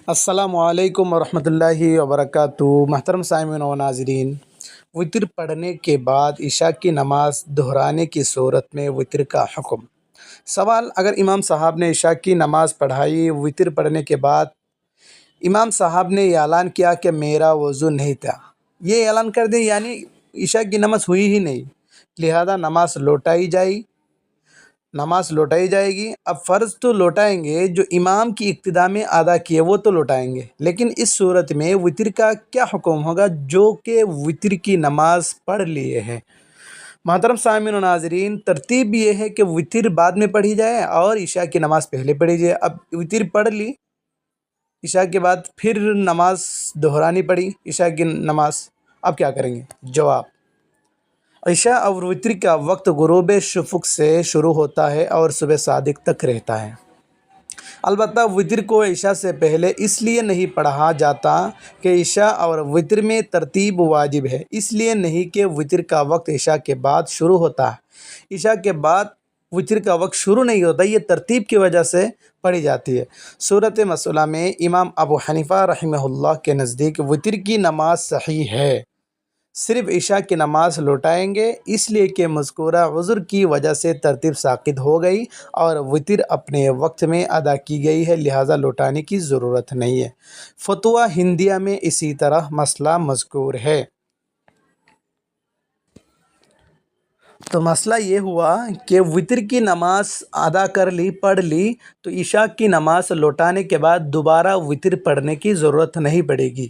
السلام علیکم ورحمۃ اللہ وبرکاتہ۔ محترم سامعین و ناظرین، وطر پڑھنے کے بعد عشاء کی نماز دہرانے کی صورت میں وطر کا حکم۔ سوال: اگر امام صاحب نے عشاء کی نماز پڑھائی، وطر پڑھنے کے بعد امام صاحب نے یہ اعلان کیا کہ میرا وضو نہیں تھا، یہ اعلان کر دیں یعنی عشاء کی نماز ہوئی ہی نہیں، لہذا نماز لوٹائی جائے گی۔ اب فرض تو لوٹائیں گے، جو امام کی اقتداء میں ادا کیے وہ تو لوٹائیں گے، لیکن اس صورت میں وطر کا کیا حکم ہوگا جو کہ وطر کی نماز پڑھ لیے ہیں؟ محترم سامعین و ناظرین، ترتیب یہ ہے کہ وطر بعد میں پڑھی جائے اور عشاء کی نماز پہلے پڑھی جائے۔ اب وطر پڑھ لی، عشاء کے بعد پھر نماز دہرانی پڑی عشاء کی نماز، اب کیا کریں گے؟ جواب: عشاء اور وطر کا وقت غروب شفق سے شروع ہوتا ہے اور صبح صادق تک رہتا ہے۔ البتہ وطر کو عشاء سے پہلے اس لیے نہیں پڑھا جاتا کہ عشاء اور وطر میں ترتیب واجب ہے، اس لیے نہیں کہ وطر کا وقت عشاء کے بعد شروع ہوتا ہے۔ عشاء کے بعد وطر کا وقت شروع نہیں ہوتا، یہ ترتیب کی وجہ سے پڑھی جاتی ہے۔ صورت مسئلہ میں امام ابو حنیفہ رحمہ اللہ کے نزدیک وطر کی نماز صحیح ہے، صرف عشاء کی نماز لوٹائیں گے، اس لیے کہ مذکورہ عذر کی وجہ سے ترتیب ساقط ہو گئی اور وطر اپنے وقت میں ادا کی گئی ہے، لہٰذا لوٹانے کی ضرورت نہیں ہے۔ فتویٰ ہندیہ میں اسی طرح مسئلہ مذکور ہے۔ تو مسئلہ یہ ہوا کہ وطر کی نماز ادا کر لی، پڑھ لی، تو عشاء کی نماز لوٹانے کے بعد دوبارہ وطر پڑھنے کی ضرورت نہیں پڑے گی۔